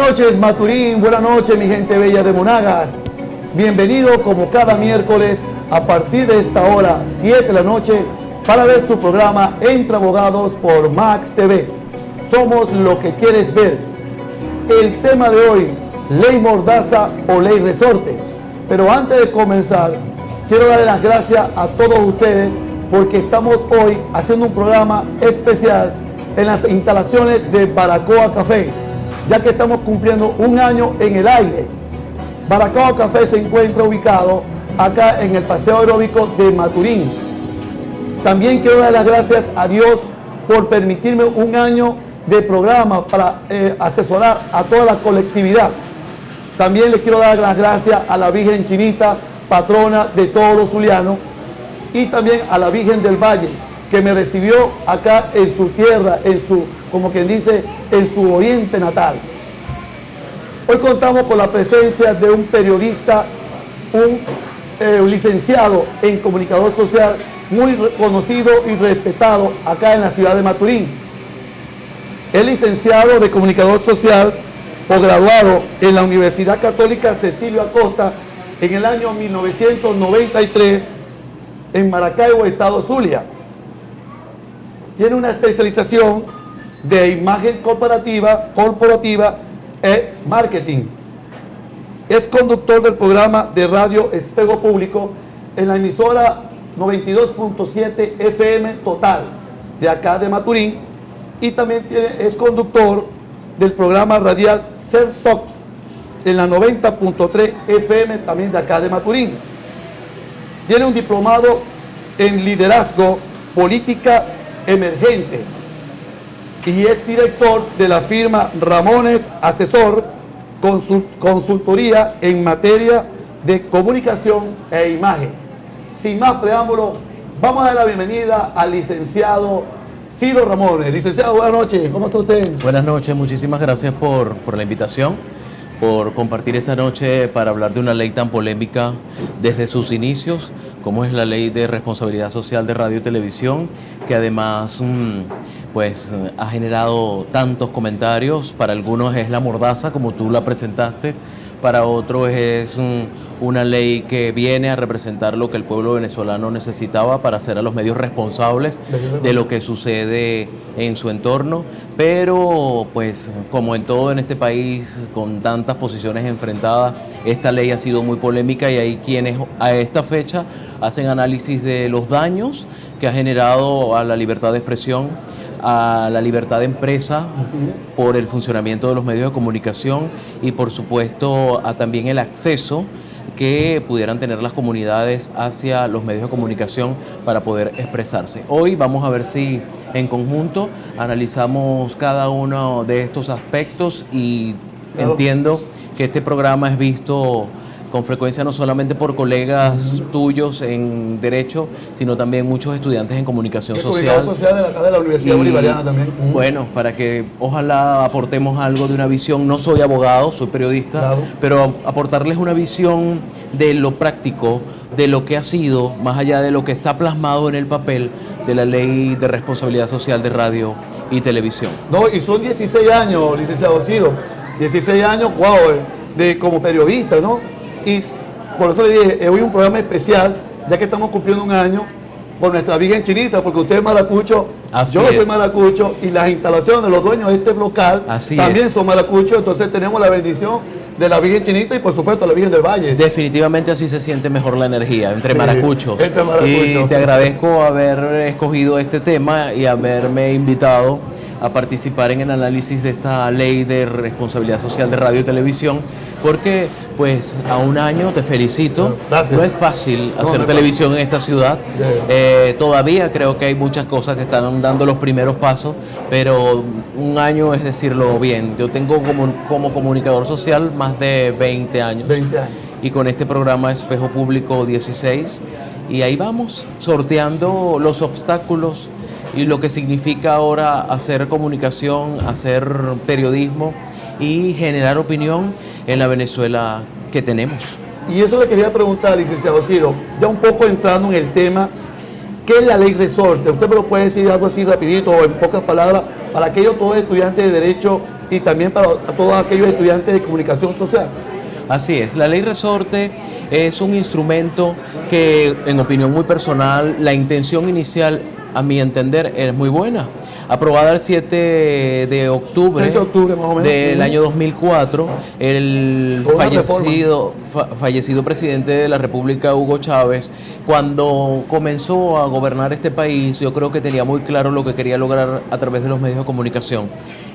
noches, Maturín. Buenas noches, mi gente bella de Monagas. Bienvenido como cada miércoles a partir de esta hora, 7 de la noche, para ver tu programa Entre Abogados por Max TV. Somos lo que quieres ver. El tema de hoy, ley mordaza o ley resorte. Pero antes de comenzar, quiero darle las gracias a todos ustedes porque estamos hoy haciendo un programa especial en las instalaciones de Baracoa Café, ya que estamos cumpliendo un año en el aire. Baracoa Café se encuentra ubicado acá en el Paseo Aeróbico de Maturín. También quiero dar las gracias a Dios por permitirme un año de programa para asesorar a toda la colectividad. También le quiero dar las gracias a la Virgen Chinita, patrona de todos los zulianos, y también a la Virgen del Valle, que me recibió acá en su tierra, en su, como quien dice, en su oriente natal. Hoy contamos con la presencia de un periodista, un licenciado en comunicador social, muy reconocido y respetado acá en la ciudad de Maturín. Es licenciado de comunicador social o graduado en la Universidad Católica Cecilio Acosta en el año 1993 en Maracaibo, estado Zulia. Tiene una especialización de imagen corporativa e marketing. Es conductor del programa de radio Espejo Público en la emisora 92.7 FM Total de acá de Maturín, y también es conductor del programa radial Ser Talks en la 90.3 FM también de acá de Maturín. Tiene un diplomado en liderazgo política emergente y es director de la firma Ramones Asesor, consultoría en materia de comunicación e imagen. Sin más preámbulo, vamos a dar la bienvenida al licenciado Ciro Ramones. Licenciado, buenas noches, ¿cómo está usted? Buenas noches, muchísimas gracias por la invitación, por compartir esta noche para hablar de una ley tan polémica desde sus inicios, como es la Ley de Responsabilidad Social de Radio y Televisión, que además pues ha generado tantos comentarios. Para algunos es la mordaza, como tú la presentaste, para otros es una ley que viene a representar lo que el pueblo venezolano necesitaba para hacer a los medios responsables de lo que sucede en su entorno. Pero pues como en todo en este país, con tantas posiciones enfrentadas, esta ley ha sido muy polémica y hay quienes a esta fecha hacen análisis de los daños que ha generado a la libertad de expresión, a la libertad de empresa por el funcionamiento de los medios de comunicación y por supuesto a también el acceso que pudieran tener las comunidades hacia los medios de comunicación para poder expresarse. Hoy vamos a ver si en conjunto analizamos cada uno de estos aspectos y entiendo que este programa es visto con frecuencia no solamente por colegas tuyos en Derecho, sino también muchos estudiantes en Comunicación Social. Comunicación Social de la Universidad Bolivariana también. Bueno, para que ojalá aportemos algo de una visión, no soy abogado, soy periodista, claro, pero aportarles una visión de lo práctico, de lo que ha sido, más allá de lo que está plasmado en el papel de la Ley de Responsabilidad Social de Radio y Televisión. No, y son 16 años, licenciado Ciro, 16 años, wow, como periodista, ¿no? Y por eso le dije, hoy un programa especial, ya que estamos cumpliendo un año con nuestra Virgen Chinita, porque usted es maracucho, yo soy maracucho, y las instalaciones de los dueños de este local también son maracuchos, entonces tenemos la bendición de la Virgen Chinita y por supuesto la Virgen del Valle. Definitivamente así se siente mejor la energía, entre maracuchos. Entre maracuchos. Y te agradezco haber escogido este tema y haberme invitado a participar en el análisis de esta Ley de Responsabilidad Social de Radio y Televisión, porque pues a un año te felicito. Gracias. No es fácil hacer televisión en esta ciudad. Todavía creo que hay muchas cosas que están dando los primeros pasos, pero un año es decirlo bien. Yo tengo como comunicador social más de 20 años. 20 años. Y con este programa Espejo Público 16. Y ahí vamos, sorteando los obstáculos y lo que significa ahora hacer comunicación, hacer periodismo y generar opinión en la Venezuela que tenemos. Y eso le quería preguntar, licenciado Ciro, ya un poco entrando en el tema, ¿qué es la ley resorte? Usted me lo puede decir algo así rapidito o en pocas palabras, para aquellos todos estudiantes de Derecho y también para todos aquellos estudiantes de comunicación social. Así es, la ley resorte es un instrumento que, en opinión muy personal, la intención inicial, a mi entender, es muy buena. Aprobada el 7 de octubre, más o menos, del año 2004, el fallecido presidente de la República, Hugo Chávez, cuando comenzó a gobernar este país, yo creo que tenía muy claro lo que quería lograr a través de los medios de comunicación.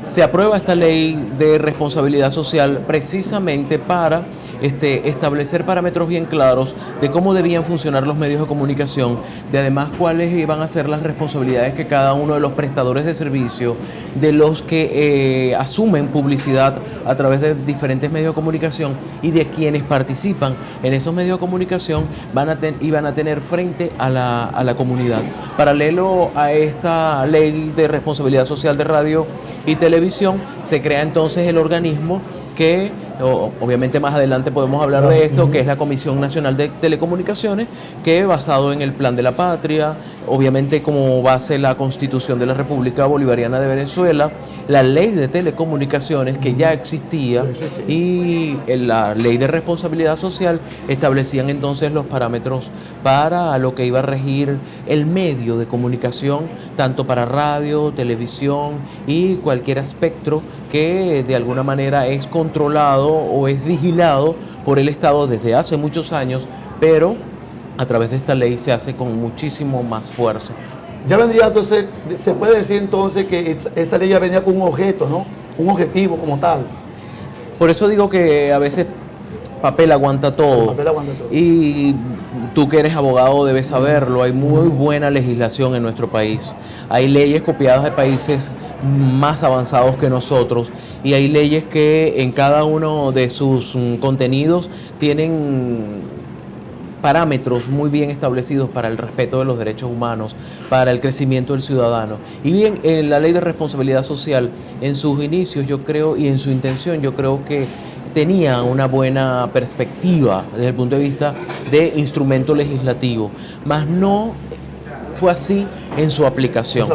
Se aprueba esta ley de responsabilidad social precisamente para establecer parámetros bien claros de cómo debían funcionar los medios de comunicación, de además cuáles iban a ser las responsabilidades que cada uno de los prestadores de servicio, de los que asumen publicidad a través de diferentes medios de comunicación y de quienes participan en esos medios de comunicación iban a tener frente a la comunidad. Paralelo a esta ley de responsabilidad social de radio y televisión, se crea entonces el organismo que, obviamente más adelante podemos hablar de esto, que es la Comisión Nacional de Telecomunicaciones, que basado en el Plan de la Patria, obviamente como base la Constitución de la República Bolivariana de Venezuela, la Ley de Telecomunicaciones que ya existía y la Ley de Responsabilidad Social establecían entonces los parámetros para lo que iba a regir el medio de comunicación, tanto para radio, televisión y cualquier espectro que de alguna manera es controlado o es vigilado por el Estado desde hace muchos años, pero a través de esta ley se hace con muchísimo más fuerza. Ya vendría entonces, se puede decir entonces que esa ley ya venía con un objeto, ¿no? Un objetivo como tal. Por eso digo que a veces papel aguanta todo. Papel aguanta todo. Y tú que eres abogado debes saberlo, hay muy buena legislación en nuestro país. Hay leyes copiadas de países más avanzados que nosotros y hay leyes que en cada uno de sus contenidos tienen parámetros muy bien establecidos para el respeto de los derechos humanos, para el crecimiento del ciudadano. Y bien, en la ley de responsabilidad social, en sus inicios yo creo, y en su intención yo creo que tenía una buena perspectiva desde el punto de vista de instrumento legislativo, mas no fue así en su aplicación.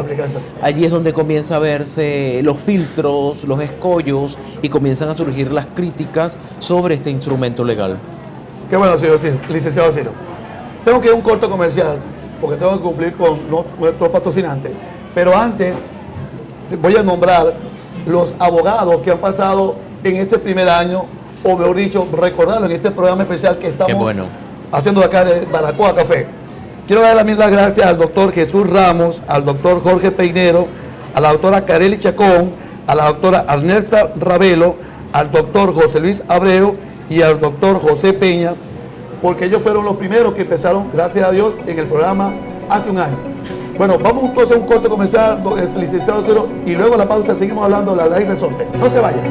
Allí es donde comienza a verse los filtros, los escollos y comienzan a surgir las críticas sobre este instrumento legal. Qué bueno, señor Ciro, licenciado Ciro. Tengo que ir a un corto comercial porque tengo que cumplir con nuestros patrocinantes. Pero antes voy a nombrar los abogados que han pasado en este primer año, o mejor dicho, recordarlo en este programa especial que estamos haciendo acá de Baracoa Café. Quiero dar también las gracias al doctor Jesús Ramos, al doctor Jorge Peinero, a la doctora Kareli Chacón, a la doctora Arnelsa Ravelo, al doctor José Luis Abreu y al doctor José Peña, porque ellos fueron los primeros que empezaron, gracias a Dios, en el programa hace un año. Bueno, vamos entonces a un corte comercial, licenciado Ciro, y luego a la pausa seguimos hablando de la ley resorte. No se vayan.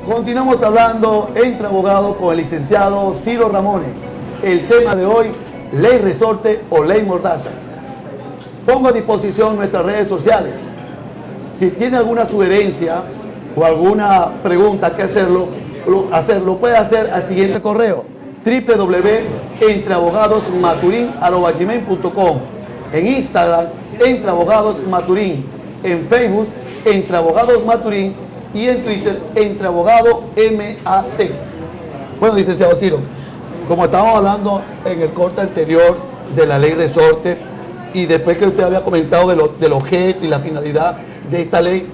Continuamos hablando entre abogados con el licenciado Ciro Ramones. El tema de hoy, ley resorte o ley mordaza. Pongo a disposición nuestras redes sociales. Si tiene alguna sugerencia o alguna pregunta que hacerlo puede hacer al siguiente correo: www.entreabogadosmaturin@gmail.com. En Instagram, Entre Abogados Maturín. En Facebook, Entre Abogados Maturín. Y en Twitter, Entre Abogado MAT. Bueno, licenciado Ciro, como estábamos hablando en el corte anterior de la ley resorte, y después que usted había comentado del objeto y la finalidad de esta ley,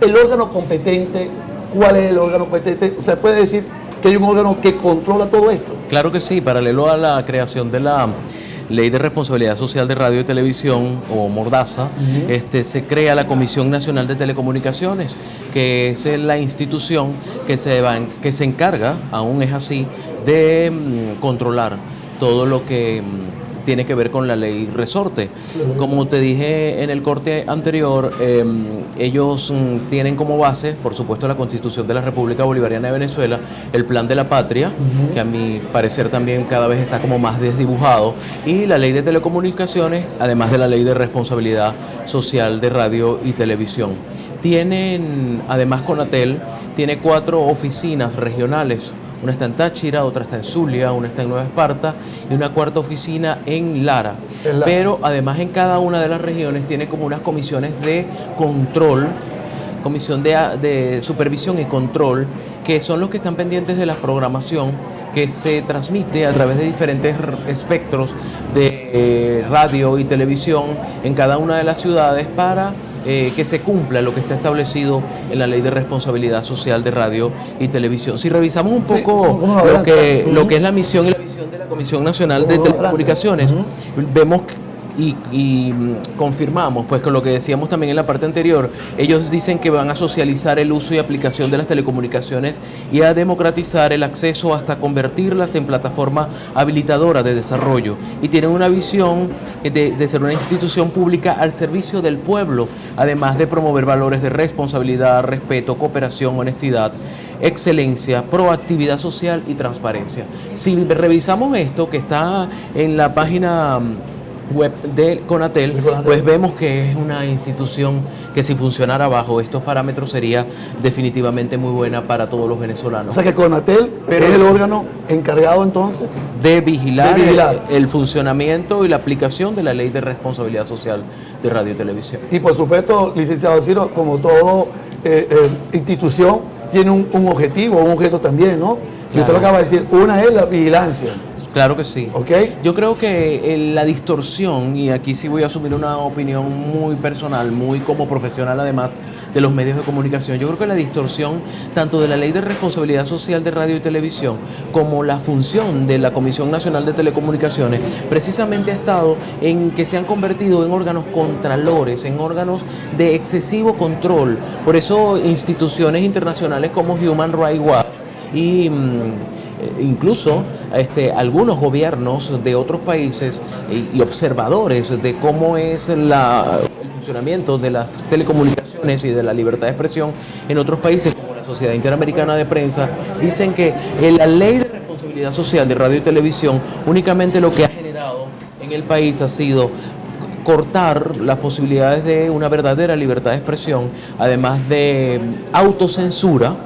el órgano competente, ¿cuál es el órgano competente? ¿Se puede decir que hay un órgano que controla todo esto? Claro que sí, paralelo a la creación de la Ley de Responsabilidad Social de Radio y Televisión, o Mordaza, se crea la Comisión Nacional de Telecomunicaciones, que es la institución que se encarga, aún es así, de controlar todo lo que tiene que ver con la ley resorte. Como te dije en el corte anterior, ellos tienen como base, por supuesto, la Constitución de la República Bolivariana de Venezuela, el Plan de la Patria, que a mi parecer también cada vez está como más desdibujado, y la Ley de Telecomunicaciones, además de la Ley de Responsabilidad Social de Radio y Televisión. Tienen, además, Conatel tiene 4 oficinas regionales. Una está en Táchira, otra está en Zulia, una está en Nueva Esparta y una 4ª oficina en Lara. Pero además en cada una de las regiones tiene como unas comisiones de control, comisión de supervisión y control, que son los que están pendientes de la programación que se transmite a través de diferentes espectros de radio y televisión en cada una de las ciudades para que se cumpla lo que está establecido en la Ley de Responsabilidad Social de Radio y Televisión. Si revisamos un poco lo que es la misión y la visión de la Comisión Nacional de Telecomunicaciones, vemos y confirmamos, pues con lo que decíamos también en la parte anterior, ellos dicen que van a socializar el uso y aplicación de las telecomunicaciones y a democratizar el acceso hasta convertirlas en plataforma habilitadora de desarrollo, y tienen una visión de ser una institución pública al servicio del pueblo, además de promover valores de responsabilidad, respeto, cooperación, honestidad, excelencia, proactividad social y transparencia. Si revisamos esto que está en la página web de Conatel, pues vemos que es una institución que, si funcionara bajo estos parámetros, sería definitivamente muy buena para todos los venezolanos. O sea que Conatel es el órgano encargado entonces de vigilar el funcionamiento y la aplicación de la Ley de Responsabilidad Social de Radio y Televisión. Y por supuesto, licenciado Ciro, como todo institución tiene un objetivo, un objeto también, ¿no? Y usted lo acaba de decir, una es la vigilancia. Claro que sí. Okay. Yo creo que la distorsión, y aquí sí voy a asumir una opinión muy personal, muy como profesional además de los medios de comunicación, yo creo que la distorsión tanto de la Ley de Responsabilidad Social de Radio y Televisión como la función de la Comisión Nacional de Telecomunicaciones precisamente ha estado en que se han convertido en órganos contralores, en órganos de excesivo control. Por eso instituciones internacionales como Human Rights Watch y incluso algunos gobiernos de otros países y observadores de cómo es el funcionamiento de las telecomunicaciones y de la libertad de expresión en otros países, como la Sociedad Interamericana de Prensa, dicen que la Ley de Responsabilidad Social de Radio y Televisión únicamente lo que ha generado en el país ha sido cortar las posibilidades de una verdadera libertad de expresión, además de autocensura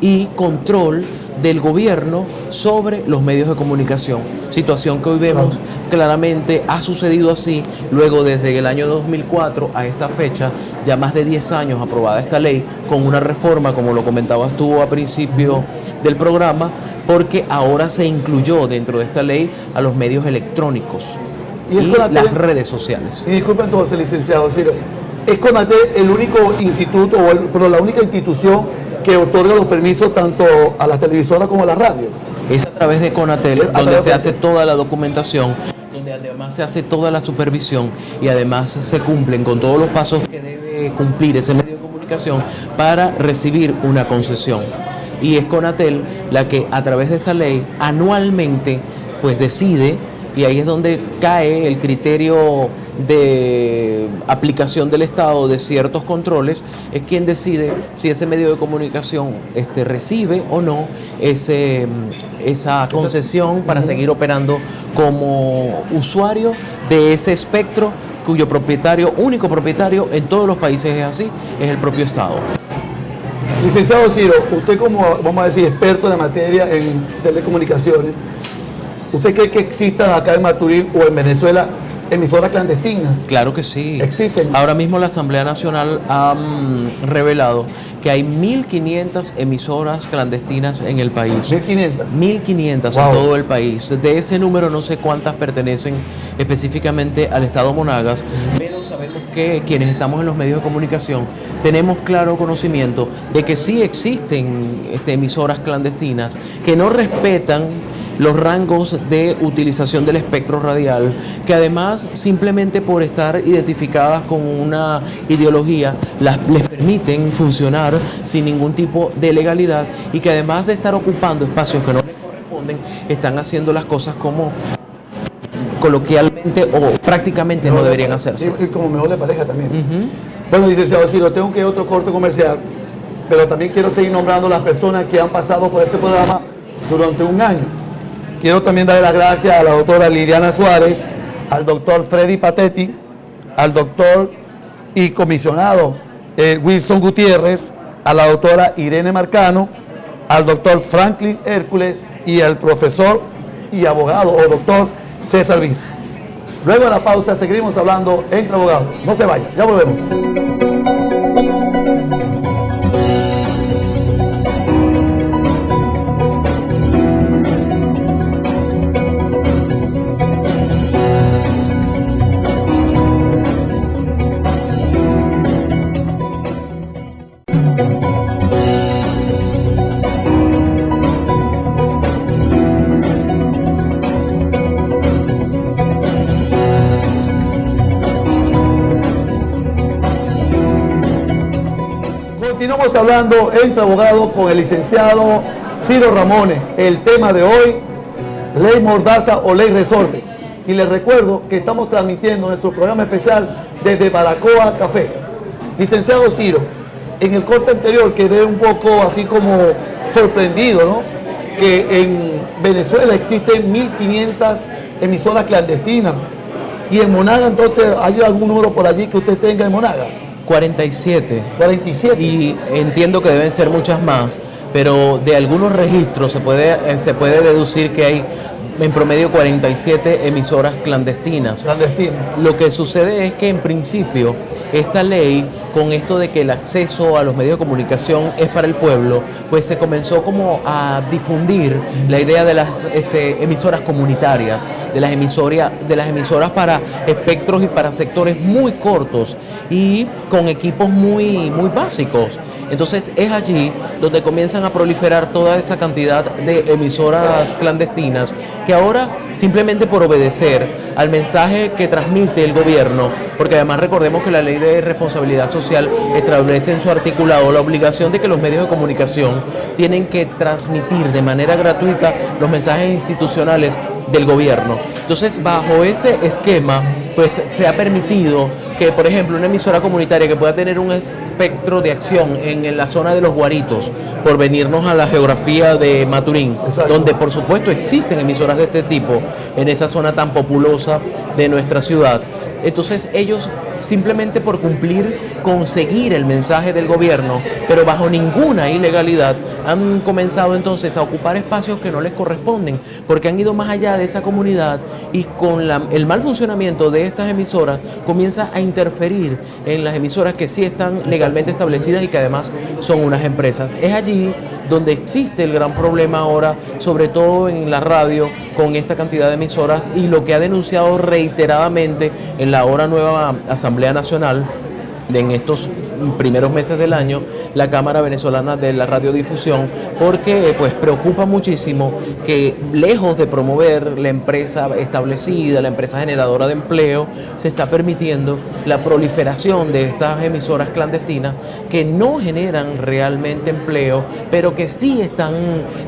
y control del gobierno sobre los medios de comunicación, situación que hoy vemos claramente ha sucedido así, luego desde el año 2004 a esta fecha, ya más de 10 años aprobada esta ley, con una reforma, como lo comentabas tú a principio del programa, porque ahora se incluyó dentro de esta ley a los medios electrónicos y las redes sociales. Y disculpe entonces, licenciado Ciro, ¿es Conatel el único instituto, pero la única institución que otorga los permisos tanto a las televisoras como a la radio? Es a través de Conatel donde se hace toda la documentación, donde además se hace toda la supervisión y además se cumplen con todos los pasos que debe cumplir ese medio de comunicación para recibir una concesión. Y es Conatel la que a través de esta ley anualmente pues decide, y ahí es donde cae el criterio de aplicación del Estado de ciertos controles, es quien decide si ese medio de comunicación recibe o no esa concesión para seguir operando como usuario de ese espectro, cuyo único propietario en todos los países es así, es el propio Estado. Licenciado Ciro, usted como, vamos a decir, experto en la materia en telecomunicaciones, ¿usted cree que existan acá en Maturín o en Venezuela emisoras clandestinas? Claro que sí. ¿Existen? Ahora mismo la Asamblea Nacional ha revelado que hay 1.500 emisoras clandestinas en el país. ¿1.500? 1.500 Wow. En todo el país. De ese número no sé cuántas pertenecen específicamente al Estado Monagas, pero sabemos que quienes estamos en los medios de comunicación tenemos claro conocimiento de que sí existen emisoras clandestinas que no respetan los rangos de utilización del espectro radial, que además simplemente por estar identificadas con una ideología les permiten funcionar sin ningún tipo de legalidad, y que además de estar ocupando espacios que no les corresponden, están haciendo las cosas como coloquialmente o prácticamente no deberían hacerse. Y como mejor le parezca también. Bueno, licenciado Ciro, tengo que ir a otro corte comercial, pero también quiero seguir nombrando las personas que han pasado por este programa durante un año. Quiero también darle las gracias a la doctora Liliana Suárez, al doctor Freddy Patetti, al doctor y comisionado Wilson Gutiérrez, a la doctora Irene Marcano, al doctor Franklin Hércules y al profesor y abogado o doctor César Viz. Luego de la pausa seguiremos hablando entre abogados. No se vayan, ya volvemos. Continuamos hablando entre abogados con el licenciado Ciro Ramones. El tema de hoy, ley mordaza o ley resorte. Y les recuerdo que estamos transmitiendo nuestro programa especial desde Baracoa Café. Licenciado Ciro, en el corte anterior quedé un poco así como sorprendido, ¿no? Que en Venezuela existen 1.500 emisoras clandestinas. Y en Monaga, entonces, ¿hay algún número por allí que usted tenga en Monaga? 47. 47. Y entiendo que deben ser muchas más, pero de algunos registros se puede deducir que hay en promedio 47 emisoras clandestinas. Lo que sucede es que en principio esta ley, con esto de que el acceso a los medios de comunicación es para el pueblo, pues se comenzó como a difundir la idea de las emisoras comunitarias, de las emisoras para espectros y para sectores muy cortos y con equipos muy básicos. Entonces es allí donde comienzan a proliferar toda esa cantidad de emisoras clandestinas que ahora, simplemente por obedecer al mensaje que transmite el gobierno, porque además recordemos que la ley de responsabilidad social establece en su articulado la obligación de que los medios de comunicación tienen que transmitir de manera gratuita los mensajes institucionales del gobierno. Entonces, bajo ese esquema, pues se ha permitido que, por ejemplo, una emisora comunitaria que pueda tener un espectro de acción en la zona de Los Guaritos, por venirnos a la geografía de Maturín, exacto, donde por supuesto existen emisoras de este tipo, en esa zona tan populosa de nuestra ciudad. Entonces ellos, simplemente por conseguir el mensaje del gobierno, pero bajo ninguna ilegalidad, han comenzado entonces a ocupar espacios que no les corresponden, porque han ido más allá de esa comunidad y con el mal funcionamiento de estas emisoras comienza a interferir en las emisoras que sí están legalmente establecidas y que además son unas empresas. Es allí donde existe el gran problema ahora, sobre todo en la radio, con esta cantidad de emisoras y lo que ha denunciado reiteradamente en la ahora nueva Asamblea Nacional en estos primeros meses del año, la Cámara Venezolana de la Radiodifusión, porque pues preocupa muchísimo que, lejos de promover la empresa establecida, la empresa generadora de empleo, se está permitiendo la proliferación de estas emisoras clandestinas que no generan realmente empleo, pero que sí están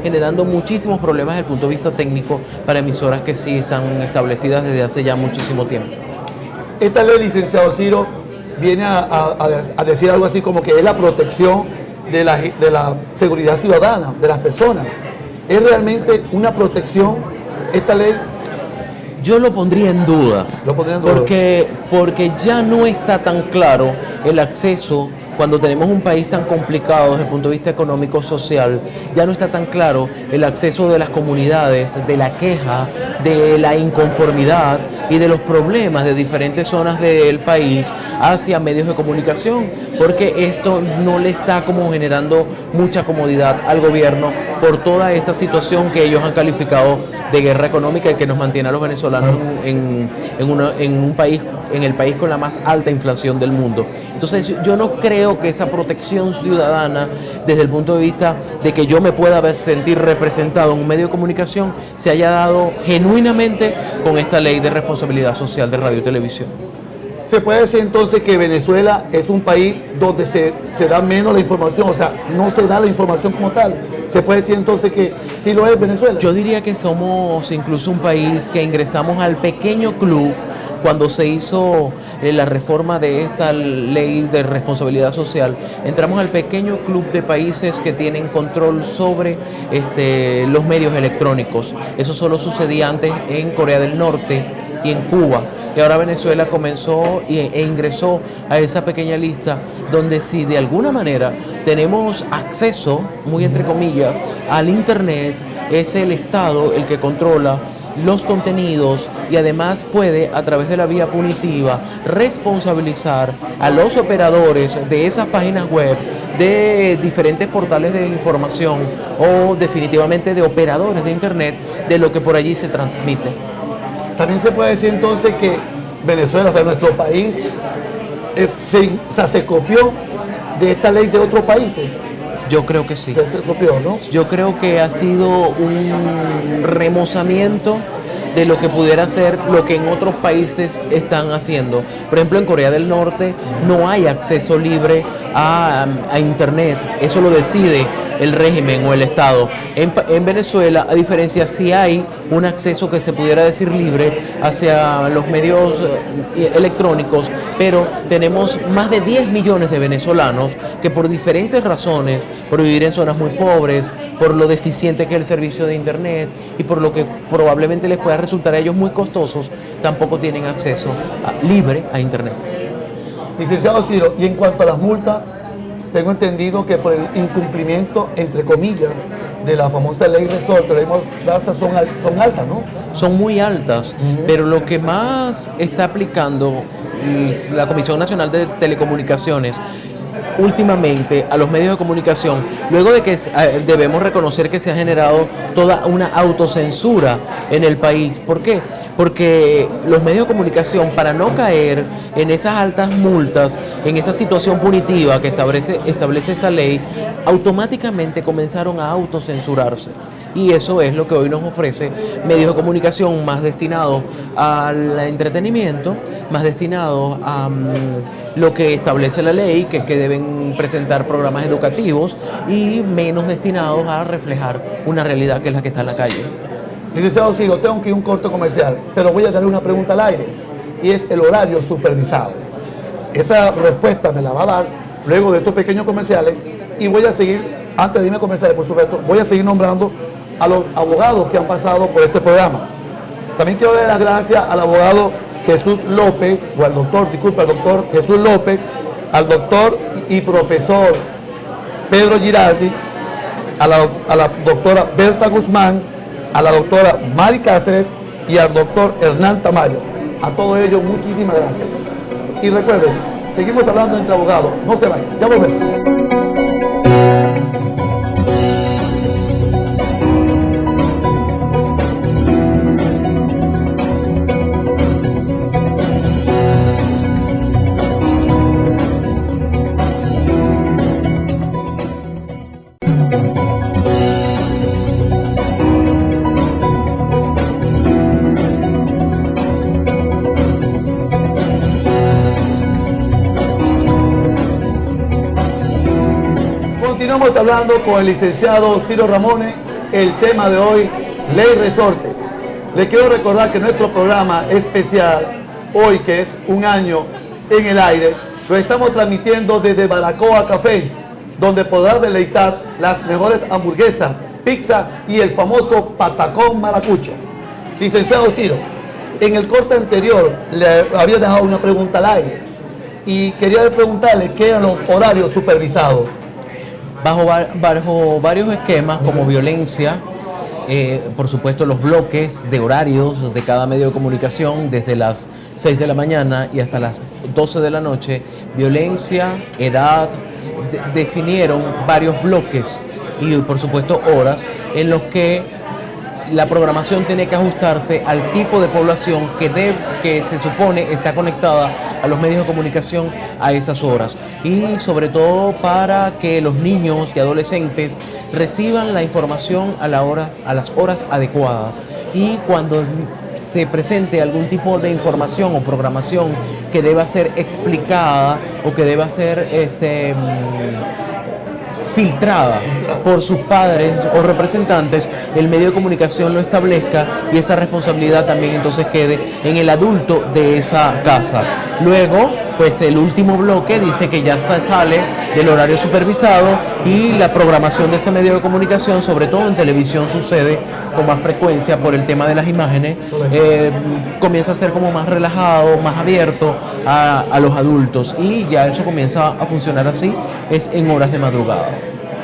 generando muchísimos problemas desde el punto de vista técnico para emisoras que sí están establecidas desde hace ya muchísimo tiempo. Esta ley, licenciado Ciro, viene a decir algo así como que es la protección de la seguridad ciudadana, de las personas. ¿Es realmente una protección esta ley? Yo lo pondría en duda. Porque ya no está tan claro el acceso. Cuando tenemos un país tan complicado desde el punto de vista económico, social, ya no está tan claro el acceso de las comunidades, de la queja, de la inconformidad y de los problemas de diferentes zonas del país hacia medios de comunicación, porque esto no le está como generando mucha comodidad al gobierno por toda esta situación que ellos han calificado de guerra económica y que nos mantiene a los venezolanos en el país con la más alta inflación del mundo. Entonces yo no creo que esa protección ciudadana, desde el punto de vista de que yo me pueda sentir representado en un medio de comunicación, se haya dado genuinamente con esta ley de responsabilidad social de radio y televisión. Se puede decir entonces que Venezuela es un país donde se da menos la información, o sea, no se da la información como tal. Se puede decir entonces que sí lo es Venezuela. Yo diría que somos incluso un país que ingresamos al pequeño club cuando se hizo la reforma de esta ley de responsabilidad social. Entramos al pequeño club de países que tienen control sobre los medios electrónicos. Eso solo sucedía antes en Corea del Norte y en Cuba. Y ahora Venezuela comenzó e ingresó a esa pequeña lista donde si de alguna manera tenemos acceso, muy entre comillas, al Internet, es el Estado el que controla los contenidos y además puede, a través de la vía punitiva, responsabilizar a los operadores de esas páginas web, de diferentes portales de información o definitivamente de operadores de Internet de lo que por allí se transmite. También se puede decir entonces que Venezuela, o sea, nuestro país, se copió de esta ley de otros países. Yo creo que sí. Se copió, ¿no? Yo creo que ha sido un remozamiento de lo que pudiera ser lo que en otros países están haciendo. Por ejemplo, en Corea del Norte no hay acceso libre a Internet. Eso lo decide el régimen o el Estado. En Venezuela, a diferencia, sí hay un acceso que se pudiera decir libre hacia los medios electrónicos, pero tenemos más de 10 millones de venezolanos que por diferentes razones, por vivir en zonas muy pobres, por lo deficiente que es el servicio de Internet y por lo que probablemente les pueda resultar a ellos muy costosos, tampoco tienen acceso libre a Internet. Licenciado Ciro, y en cuanto a las multas, tengo entendido que por el incumplimiento, entre comillas, de la famosa ley resorte, las tasas son altas, ¿no? Son muy altas, pero lo que más está aplicando la Comisión Nacional de Telecomunicaciones últimamente a los medios de comunicación, luego de que debemos reconocer que se ha generado toda una autocensura en el país. ¿Por qué? Porque los medios de comunicación, para no caer en esas altas multas, en esa situación punitiva que establece esta ley, automáticamente comenzaron a autocensurarse. Y eso es lo que hoy nos ofrece medios de comunicación más destinados al entretenimiento, más destinados a lo que establece la ley, que es que deben presentar programas educativos, y menos destinados a reflejar una realidad que es la que está en la calle. Licenciado Ciro, tengo que ir a un corto comercial, pero voy a darle una pregunta al aire, y es el horario supervisado. Esa respuesta me la va a dar luego de estos pequeños comerciales, y voy a seguir, antes de irme a comerciales, por supuesto, voy a seguir nombrando a los abogados que han pasado por este programa. También quiero dar las gracias al abogado Jesús López, o al doctor Jesús López, al doctor y profesor Pedro Girardi, a la doctora Berta Guzmán, a la doctora Mari Cáceres y al doctor Hernán Tamayo. A todos ellos, muchísimas gracias. Y recuerden, seguimos hablando entre abogados. No se vayan, ya volvemos. Continuamos hablando con el licenciado Ciro Ramones, el tema de hoy, Ley Resorte. Le quiero recordar que nuestro programa especial, hoy que es un año en el aire, lo estamos transmitiendo desde Baracoa Café, donde podrá deleitar las mejores hamburguesas, pizza y el famoso patacón maracucho. Licenciado Ciro, en el corte anterior le había dejado una pregunta al aire y quería preguntarle qué eran los horarios supervisados. Bajo varios esquemas como violencia, por supuesto los bloques de horarios de cada medio de comunicación desde las 6 de la mañana y hasta las 12 de la noche, violencia, edad, definieron varios bloques y por supuesto horas en los que la programación tiene que ajustarse al tipo de población que se supone está conectada a los medios de comunicación a esas horas, y sobre todo para que los niños y adolescentes reciban la información a las horas adecuadas. Y cuando se presente algún tipo de información o programación que deba ser explicada o que deba ser filtrada por sus padres o representantes, el medio de comunicación lo establezca y esa responsabilidad también entonces quede en el adulto de esa casa. Luego, pues el último bloque dice que ya se sale del horario supervisado y la programación de ese medio de comunicación, sobre todo en televisión, sucede con más frecuencia por el tema de las imágenes, comienza a ser como más relajado, más abierto a los adultos, y ya eso comienza a funcionar así, es en horas de madrugada.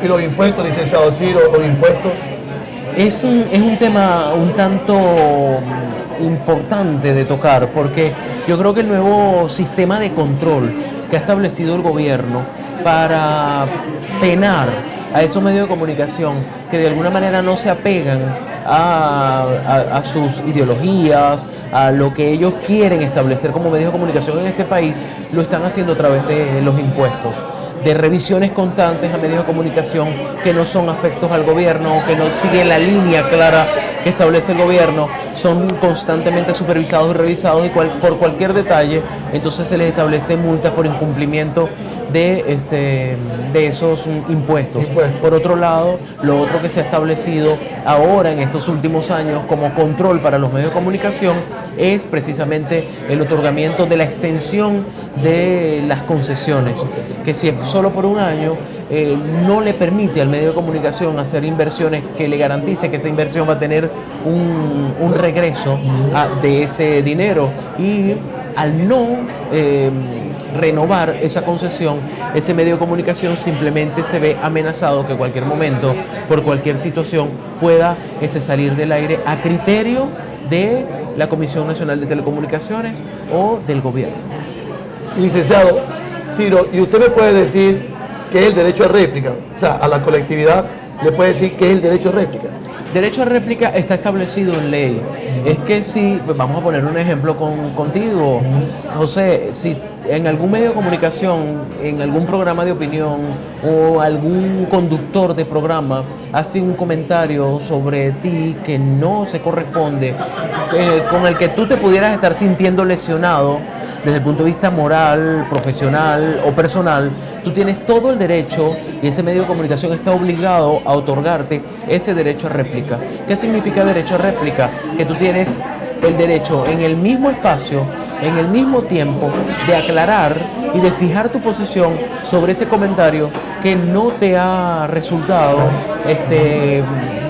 ¿Y los impuestos, licenciado Ciro, los impuestos? Es un tema un tanto importante de tocar, porque yo creo que el nuevo sistema de control que ha establecido el gobierno para penar a esos medios de comunicación que de alguna manera no se apegan a sus ideologías, a lo que ellos quieren establecer como medios de comunicación en este país, lo están haciendo a través de los impuestos, de revisiones constantes a medios de comunicación que no son afectos al gobierno, que no siguen la línea clara que establece el gobierno, son constantemente supervisados y revisados, y por cualquier detalle entonces se les establece multas por incumplimiento de esos impuestos. Por otro lado, lo otro que se ha establecido ahora en estos últimos años como control para los medios de comunicación es precisamente el otorgamiento de la extensión de las concesiones, que si es solo por un año, no le permite al medio de comunicación hacer inversiones que le garantice que esa inversión va a tener un regreso de ese dinero, y al no renovar esa concesión, ese medio de comunicación simplemente se ve amenazado que en cualquier momento, por cualquier situación, pueda salir del aire a criterio de la Comisión Nacional de Telecomunicaciones o del gobierno. Licenciado Ciro, ¿y usted me puede decir qué es el derecho a réplica? O sea, a la colectividad le puede decir qué es el derecho a réplica. Derecho a réplica está establecido en ley. Es que si, pues vamos a poner un ejemplo contigo, José, si en algún medio de comunicación, en algún programa de opinión o algún conductor de programa hace un comentario sobre ti que no se corresponde, con el que tú te pudieras estar sintiendo lesionado desde el punto de vista moral, profesional o personal, tú tienes todo el derecho, y ese medio de comunicación está obligado a otorgarte ese derecho a réplica. ¿Qué significa derecho a réplica? Que tú tienes el derecho en el mismo espacio, en el mismo tiempo, de aclarar y de fijar tu posición sobre ese comentario que no te ha resultado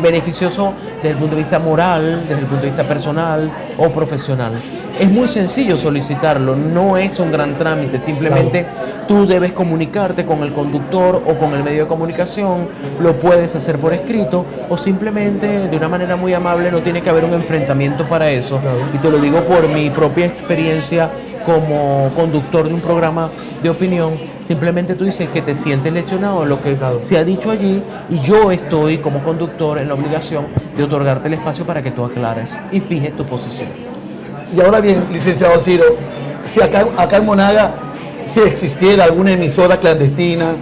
beneficioso desde el punto de vista moral, desde el punto de vista personal o profesional. Es muy sencillo solicitarlo, no es un gran trámite, simplemente tú debes comunicarte con el conductor o con el medio de comunicación, lo puedes hacer por escrito o simplemente de una manera muy amable, no tiene que haber un enfrentamiento para eso. Y te lo digo por mi propia experiencia como conductor de un programa de opinión, simplemente tú dices que te sientes lesionado en lo que se ha dicho allí, y yo estoy como conductor en la obligación de otorgarte el espacio para que tú aclares y fijes tu posición. Y ahora bien, licenciado Ciro, si acá en Monaga, si existiera alguna emisora clandestina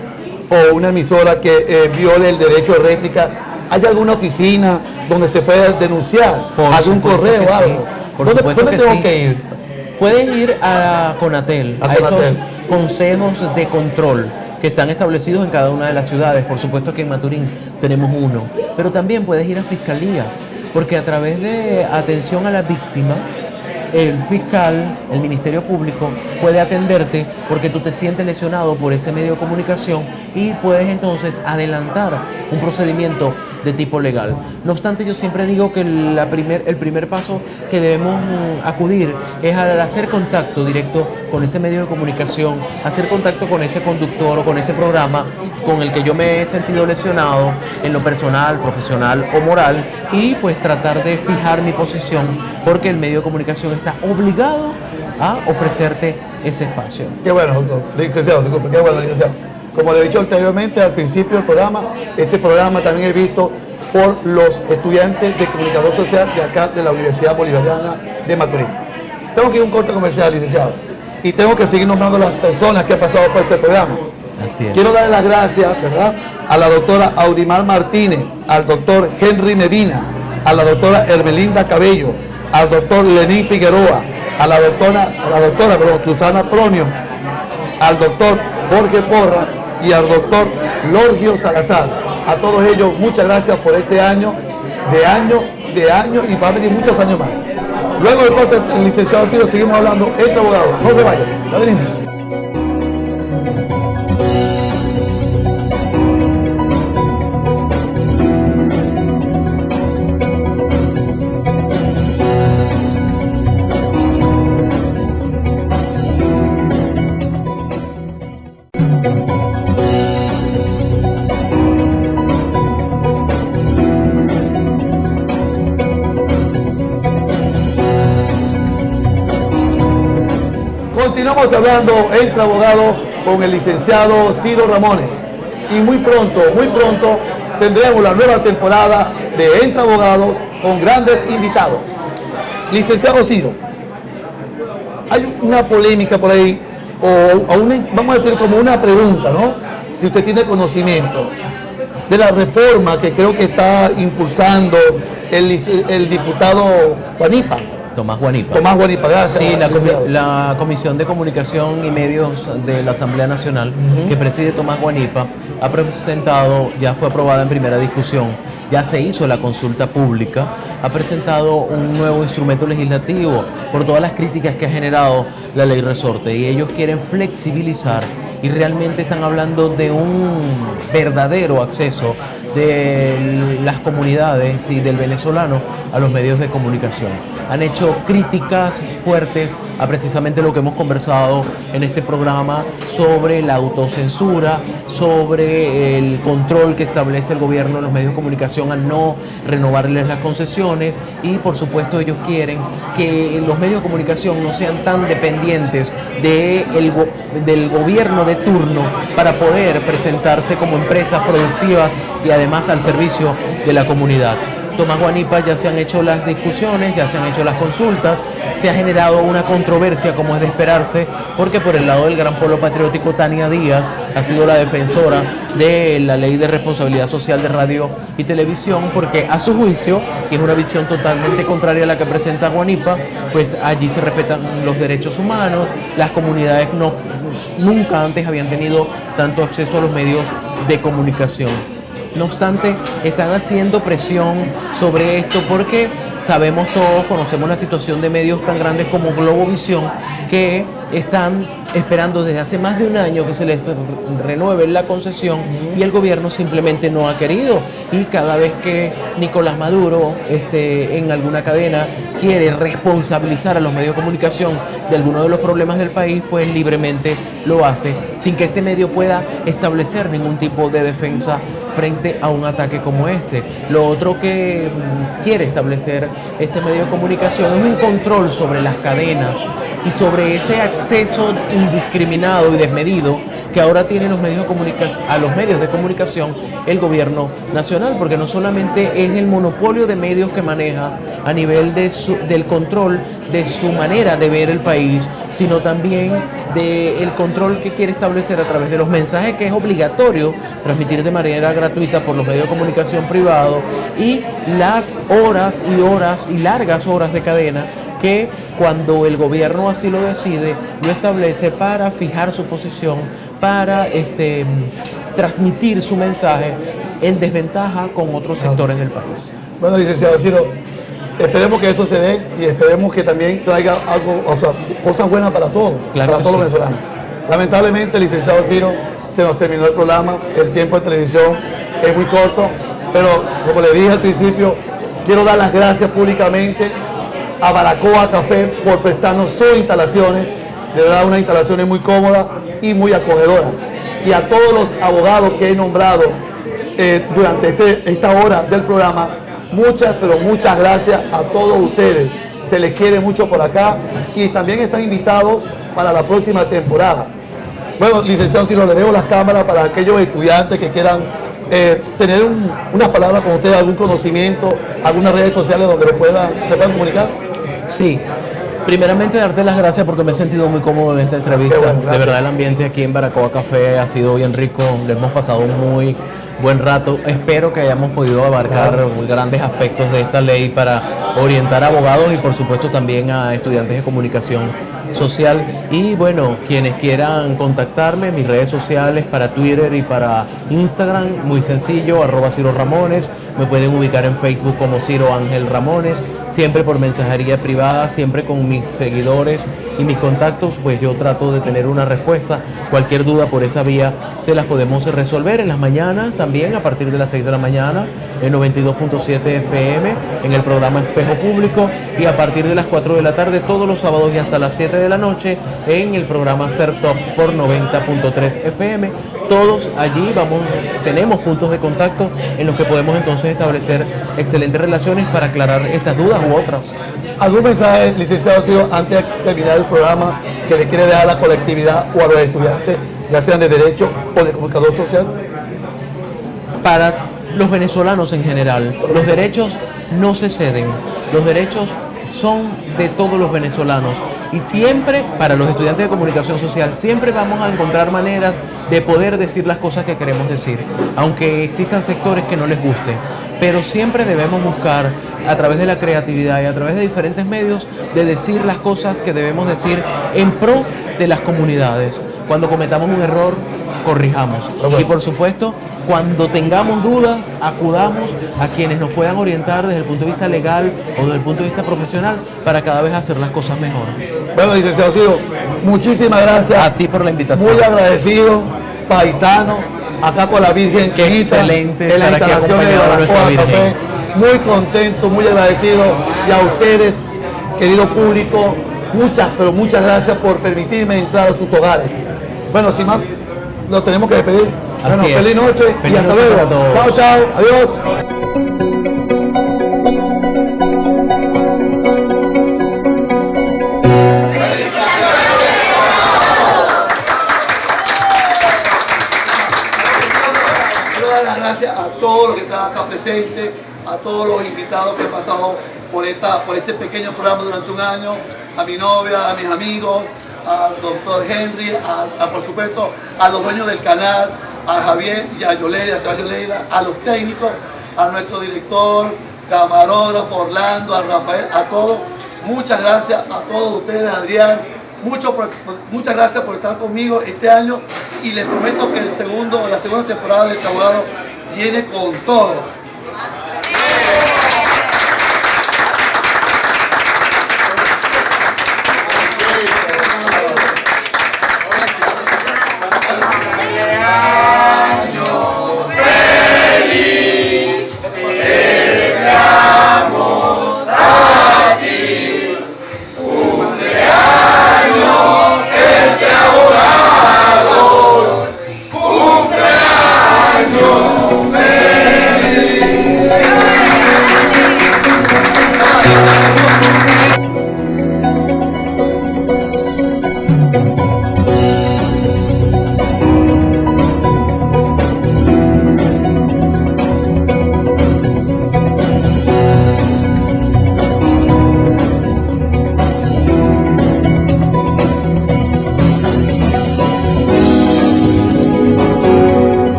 o una emisora que viole el derecho de réplica, ¿hay alguna oficina donde se pueda denunciar? ¿Algún correo o algo? ¿Dónde tengo que ir? Puedes ir a Conatel, a esos consejos de control que están establecidos en cada una de las ciudades. Por supuesto que en Maturín tenemos uno, pero también puedes ir a Fiscalía, porque a través de atención a la víctima, el fiscal, el Ministerio Público, puede atenderte porque tú te sientes lesionado por ese medio de comunicación y puedes entonces adelantar un procedimiento de tipo legal. No obstante, yo siempre digo que el primer paso que debemos acudir es al hacer contacto directo con ese medio de comunicación, hacer contacto con ese conductor o con ese programa con el que yo me he sentido lesionado en lo personal, profesional o moral, y pues tratar de fijar mi posición, porque el medio de comunicación está obligado a ofrecerte ese espacio. Qué bueno, doctor. Licenciado, disculpe, qué bueno, licenciado. Como le he dicho anteriormente al principio del programa, este programa también es visto por los estudiantes de comunicador social de acá de la Universidad Bolivariana de Maturín. Tengo que ir a un corte comercial, licenciado, y tengo que seguir nombrando las personas que han pasado por este programa. Así es. Quiero darle las gracias, ¿verdad?, a la doctora Aurimar Martínez, al doctor Henry Medina, a la doctora Hermelinda Cabello, al doctor Lenín Figueroa, a la doctora Susana Pronio, al doctor Jorge Porra y al doctor Lorgio Salazar. A todos ellos, muchas gracias por este año y va a venir muchos años más. Luego del corte, el licenciado Ciro, seguimos hablando entre abogados. No se vayan, ya venimos. Continuamos hablando entre abogados con el licenciado Ciro Ramones. Y muy pronto tendremos la nueva temporada de Entre Abogados con grandes invitados. Licenciado Ciro, hay una polémica por ahí, vamos a decir como una pregunta, ¿no? Si usted tiene conocimiento de la reforma que creo que está impulsando el diputado Guanipa. Tomás Guanipa. Tomás Guanipa, gracias. Sí, la Comisión de Comunicación y Medios de la Asamblea Nacional, que preside Tomás Guanipa, ha presentado, ya fue aprobada en primera discusión, ya se hizo la consulta pública, ha presentado un nuevo instrumento legislativo por todas las críticas que ha generado la ley resorte, y ellos quieren flexibilizar y realmente están hablando de un verdadero acceso de las comunidades y del venezolano a los medios de comunicación. Han hecho críticas fuertes a precisamente lo que hemos conversado en este programa sobre la autocensura, sobre el control que establece el gobierno en los medios de comunicación al no renovarles las concesiones, y por supuesto ellos quieren que los medios de comunicación no sean tan dependientes del gobierno de turno para poder presentarse como empresas productivas y además al servicio de la comunidad. Tomás Guanipa, ya se han hecho las discusiones, ya se han hecho las consultas, se ha generado una controversia como es de esperarse, porque por el lado del gran polo patriótico, Tania Díaz ha sido la defensora de la ley de responsabilidad social de radio y televisión, porque a su juicio, y es una visión totalmente contraria a la que presenta Guanipa, pues allí se respetan los derechos humanos, las comunidades nunca antes habían tenido tanto acceso a los medios de comunicación. No obstante, están haciendo presión sobre esto porque sabemos todos, conocemos la situación de medios tan grandes como Globovisión, que están esperando desde hace más de un año que se les renueve la concesión, y el gobierno simplemente no ha querido. Y cada vez que Nicolás Maduro en alguna cadena quiere responsabilizar a los medios de comunicación de algunos de los problemas del país, pues libremente lo hace, sin que este medio pueda establecer ningún tipo de defensa frente a un ataque como este. Lo otro que quiere establecer este medio de comunicación es un control sobre las cadenas y sobre ese acceso indiscriminado y desmedido que ahora tienen los medios a los medios de comunicación el gobierno nacional, porque no solamente es el monopolio de medios que maneja a nivel del control de su manera de ver el país, sino también del control que quiere establecer a través de los mensajes que es obligatorio transmitir de manera gratuita por los medios de comunicación privados, y las horas y horas y largas horas de cadena que cuando el gobierno así lo decide, lo establece para fijar su posición, para transmitir su mensaje en desventaja con otros sectores del país. Bueno, licenciado Ciro, esperemos que eso se dé y esperemos que también traiga algo, cosas buenas para todos, claro, para todos los venezolanos. Lamentablemente, licenciado Ciro, se nos terminó el programa, el tiempo de televisión es muy corto, pero como le dije al principio, quiero dar las gracias públicamente a Baracoa Café por prestarnos sus instalaciones, de verdad unas instalaciones muy cómodas y muy acogedoras. Y a todos los abogados que he nombrado durante esta hora del programa, muchas, pero muchas gracias a todos ustedes. Se les quiere mucho por acá y también están invitados para la próxima temporada. Bueno, licenciado Ciro, le dejo las cámaras para aquellos estudiantes que quieran tener unas palabras con ustedes, algún conocimiento, algunas redes sociales donde se puedan comunicar. Sí, primeramente darte las gracias porque me he sentido muy cómodo en esta entrevista. Bueno, de verdad el ambiente aquí en Baracoa Café ha sido bien rico, le hemos pasado un muy buen rato. Espero que hayamos podido abarcar grandes aspectos de esta ley para orientar a abogados y por supuesto también a estudiantes de comunicación social. Y bueno, quienes quieran contactarme, mis redes sociales para Twitter y para Instagram, muy sencillo, @CiroRamones. Me pueden ubicar en Facebook como Ciro Ángel Ramones, siempre por mensajería privada, siempre con mis seguidores y mis contactos, pues yo trato de tener una respuesta. Cualquier duda por esa vía se las podemos resolver en las mañanas también, a partir de las 6 de la mañana, en 92.7 FM, en el programa Espejo Público, y a partir de las 4 de la tarde, todos los sábados y hasta las 7 de la noche, en el programa Ser Top por 90.3 FM. Todos allí tenemos puntos de contacto en los que podemos entonces establecer excelentes relaciones para aclarar estas dudas u otras. ¿Algún mensaje, licenciado Ciro, antes de terminar el programa, que le quiere dejar a la colectividad o a los estudiantes, ya sean de Derecho o de Comunicador Social? Para los venezolanos en general, los derechos no se ceden, los derechos son de todos los venezolanos, y siempre, para los estudiantes de comunicación social, siempre vamos a encontrar maneras de poder decir las cosas que queremos decir, aunque existan sectores que no les guste, pero siempre debemos buscar, a través de la creatividad y a través de diferentes medios, de decir las cosas que debemos decir en pro de las comunidades. Cuando cometamos un error, corrijamos. Y por supuesto, cuando tengamos dudas, acudamos a quienes nos puedan orientar desde el punto de vista legal o desde el punto de vista profesional para cada vez hacer las cosas mejor. Bueno, licenciado Ciro, muchísimas gracias. A ti por la invitación. Muy agradecido, paisano, acá con la Virgen Chinita, excelente en la estar aquí instalación de acompañado de nuestra Baracoa Virgen. Café. Muy contento, muy agradecido. Y a ustedes, querido público, muchas gracias por permitirme entrar a sus hogares. Bueno, sin más, lo tenemos que despedir. Bueno, Así es. feliz noche y Feliz hasta noche luego. para todos. Chao, chao, adiós. Quiero dar las gracias a todos los que están acá presentes, a todos los invitados que han pasado por este pequeño programa durante un año, a mi novia, a mis amigos, al doctor Henry, por supuesto a los dueños del canal, a Javier y a Yoleida, a los técnicos, a nuestro director, camarógrafo Orlando, a Rafael, a todos. Muchas gracias a todos ustedes, Adrián. Muchas gracias por estar conmigo este año, y les prometo que la segunda temporada de Este Abogado viene con todo.